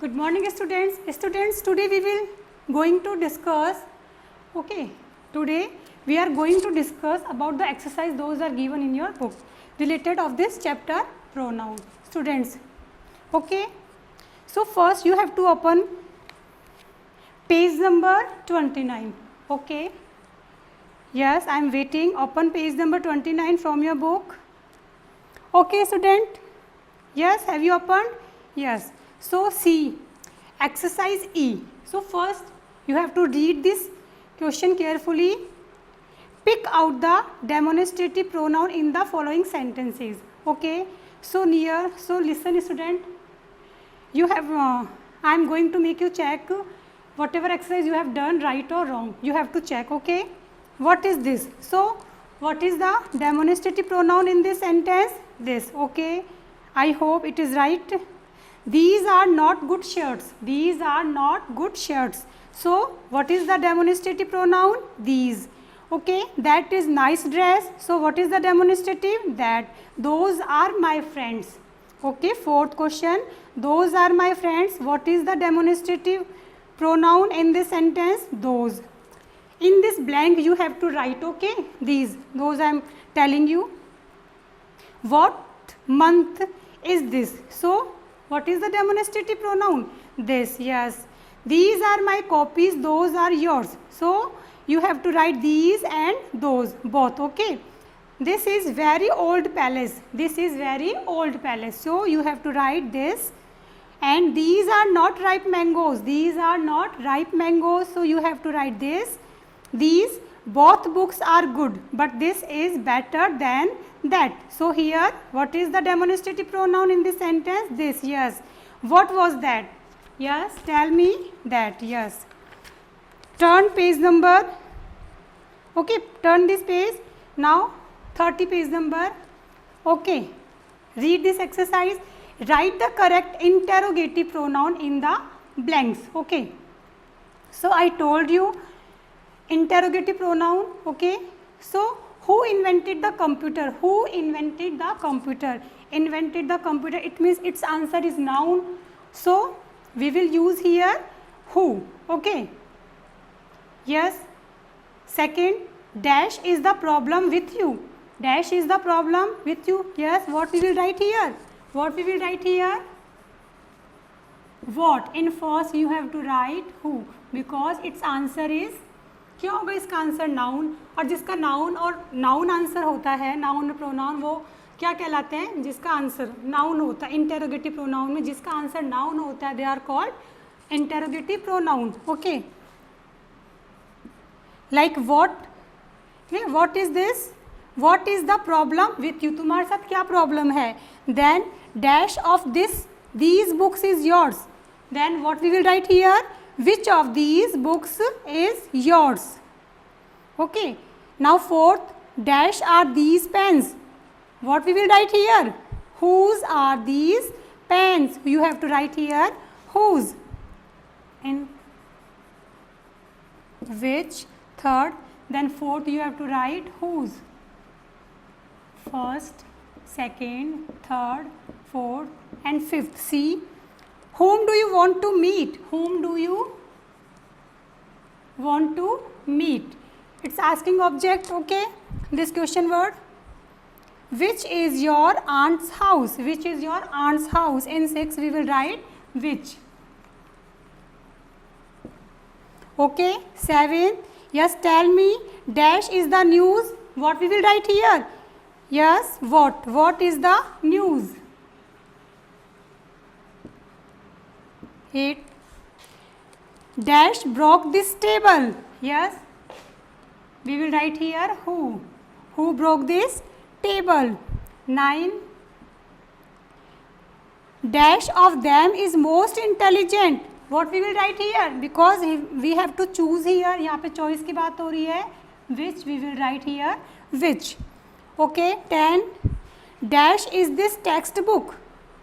Good morning students. Today we will going to discuss, today we are going to discuss about the exercise those are given in your book related of this chapter pronoun. Students, so first you have to open page number 29. Yes, I am waiting. Open page number 29 from your book. Student, yes, have you opened? Yes. So see exercise E. So first you have to read this question carefully. Pick out the demonstrative pronoun in the following sentences. So listen student, you have I am going to make you check whatever exercise you have done, right or wrong, you have to check. What is this? So what is the demonstrative pronoun in this sentence? This. I hope it is right. These are not good shirts. These are not good shirts. So what is the demonstrative pronoun? These. That is nice dress. So what is the demonstrative? That. Those are my friends. Fourth question. Those are my friends. What is the demonstrative pronoun in this sentence? Those. In this blank you have to write, these. Those I am telling you. What month is this? So what is the demonstrative pronoun? This. Yes. These are my copies. Those are yours. So you have to write these and those both. This is very old palace. This is very old palace. So you have to write this. And these are not ripe mangoes. These are not ripe mangoes. So you have to write this. These both books are good, but this is better than that. So here what is the demonstrative pronoun in this sentence? This. Yes. What was that? Yes, tell me that. Yes. Turn page number. Turn this page. Now 30 page number. Read this exercise. Write the correct interrogative pronoun in the blanks. So I told you interrogative pronoun. So who invented the computer? Who invented the computer? Invented the computer, it means its answer is noun. So we will use here who. Yes. Second, dash is the problem with you. Dash is the problem with you. Yes. What we will write here? What we will write here? What? In first you have to write who, because its answer is, क्या होगा इसका answer? Noun. और जिसका noun और noun answer होता है, noun और pronoun, वो क्या कहलाते हैं? जिसका आंसर नाउन होता है इंटेरोगेटिव प्रोनाउन में, जिसका आंसर नाउन होता है, they are called interrogative pronoun. Like what is this? What is the problem with you? तुम्हारे साथ क्या प्रॉब्लम है? Then dash of these books is yours. Then what we will write here? Which of these books is yours? Now fourth, dash are these pens. What we will write here? Whose are these pens? You have to write here whose. In which? Third. Then fourth you have to write whose. First, second, third, fourth and fifth. See. Whom do you want to meet? Whom do you want to meet? It's asking object. This question word. Which is your aunt's house? Which is your aunt's house? In 6 we will write which. 7. Yes, tell me. Dash is the news. What we will write here? Yes, what? What is the news? 8. Dash broke this table. Yes, we will write here who. Who broke this table? 9. Dash of them is most intelligent. What we will write here? Because we have to choose here. यहाँ पे choice की बात हो रही है. Which we will write here which. 10. Dash is this textbook.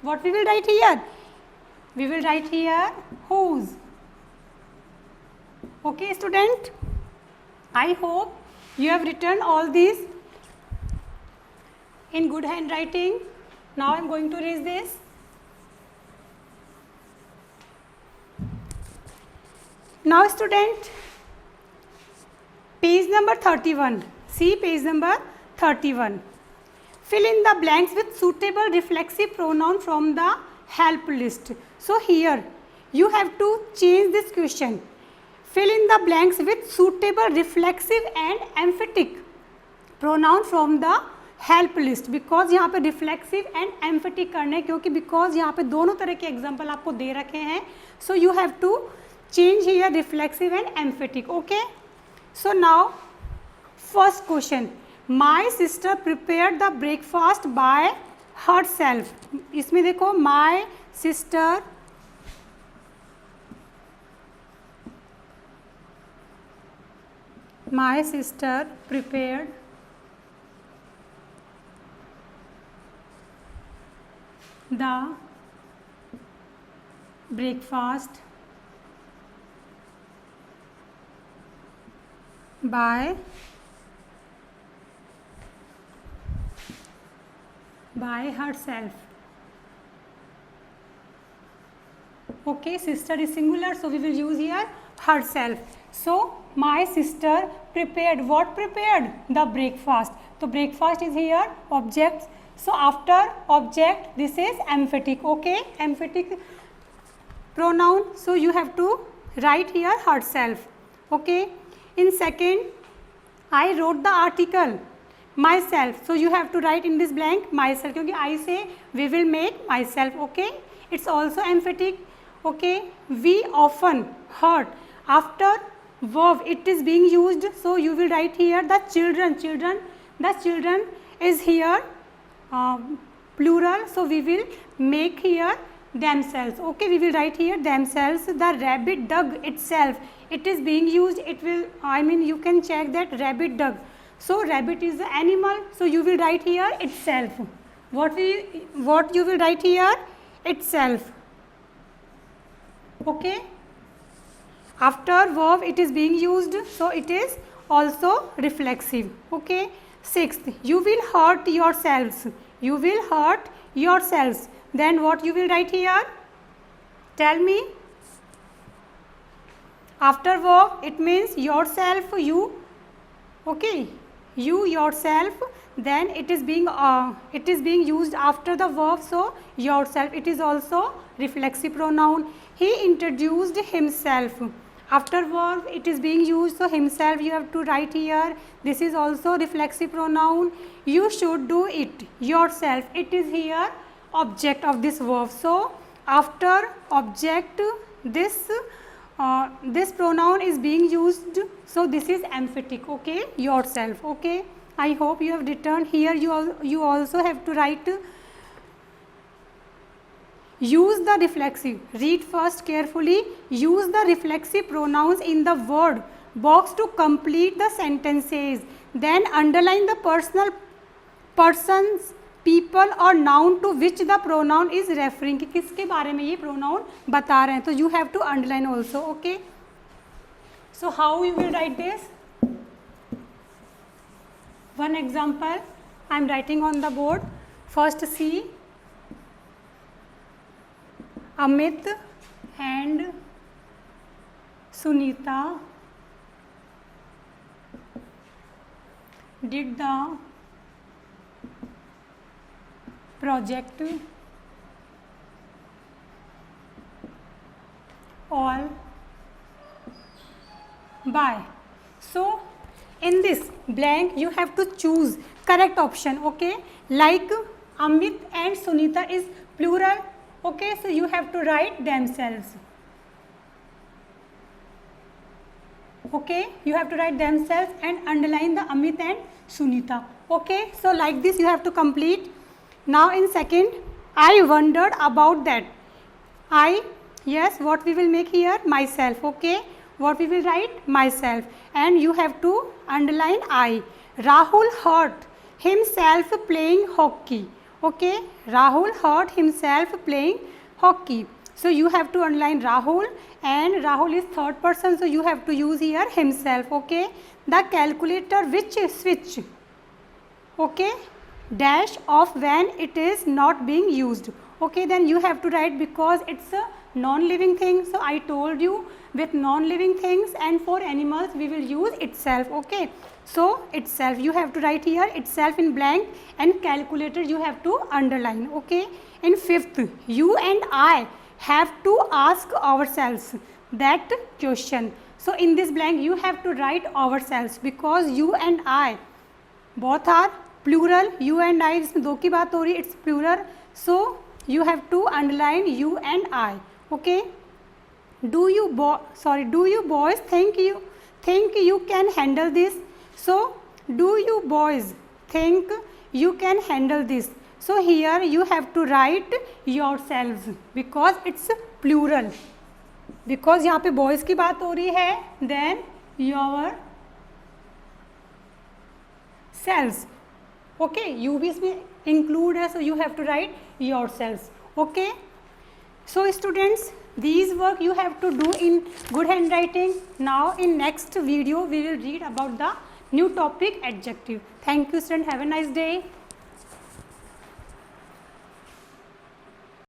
What we will write here? We will write here whose. Student, I hope you have written all these in good handwriting. Now I am going to erase this. Now student, page number 31. See page number 31. Fill in the blanks with suitable reflexive pronoun from the help list. So here you have to change this question. Fill in the blanks with suitable reflexive and emphatic pronoun from the help list. Because यहाँ पे reflexive and emphatic करने, क्योंकि because यहाँ पे दोनों तरह के example आपको दे रखे हैं. So you have to change here reflexive and emphatic. Okay, so now first question, my sister prepared the breakfast by herself. इसमें देखो my sister prepared the breakfast by herself. Okay, sister is singular, so we will use here herself. So my sister prepared, what prepared? The breakfast. So breakfast is here objects. So after object this is emphatic. Okay, emphatic pronoun. So you have to write here herself. Okay, in second, I wrote the article myself. So you have to write in this blank myself, क्योंकि I say we will make myself. Okay, it's also emphatic. Okay, we often heard, after verb it is being used, so you will write here the children. The children is here plural, so we will make here themselves. Okay, we will write here themselves. The rabbit dug itself, it is being used, it will, I mean you can check that rabbit dug. So rabbit is the animal, so you will write here itself. What you will write here? Itself. Okay, after verb it is being used, so it is also reflexive. Okay, sixth, you will hurt yourselves. You will hurt yourselves. Then what you will write here? Tell me. After verb it means yourself, you. Okay, you yourself. Then it is being used after the verb, so yourself. It is also reflexive pronoun. He introduced himself. After verb it is being used, so himself you have to write here. This is also reflexive pronoun. You should do it yourself. It is here object of this verb. So after object this pronoun is being used, so this is emphatic. Okay, yourself. Okay, I hope you have written here. You also have to write. Use the reflexive. Read first carefully. Use the reflexive pronouns in the word box to complete the sentences. Then underline the persons, people or noun to which the pronoun is referring. कि किसके बारे में ये pronoun बता रहे हैं. तो you have to underline also. Okay. So how you will write this? One example I am writing on the board. First see. Amit and Sunita did the project all by. So in this blank you have to choose correct option. Okay, like Amit and Sunita is plural. Okay, so you have to write themselves. Okay, you have to write themselves and underline the Amit and Sunita. Okay, so like this you have to complete. Now in second, I wondered about that. Yes, what we will make here? Myself. Okay, what we will write? Myself. And you have to underline I. Rahul hurt himself playing hockey. Okay, Rahul hurt himself playing hockey. So you have to underline Rahul, and Rahul is third person, so you have to use here himself. Okay, the calculator which switch. Okay, dash of when it is not being used. Okay, then you have to write, because it's a non-living thing. So I told you with non-living things and for animals we will use itself. Okay, so itself you have to write here, itself in blank, and calculator you have to underline. Okay, in fifth, you and I have to ask ourselves that question. So in this blank you have to write ourselves, because you and I both are plural. You and I, इसमें दो की बात हो रही है, it's plural. So you have to underline you and I. Okay, do you boys think you can handle this? So do you boys think you can handle this? So here you have to write yourselves, because it's plural, because यहाँ पे boys की बात हो रही है, then your selves. Okay, you भी इसमें include है, so you have to write yourselves. Okay, so students, these work you have to do in good handwriting. Now in next video we will read about the new topic, adjective. Thank you students, have a nice day.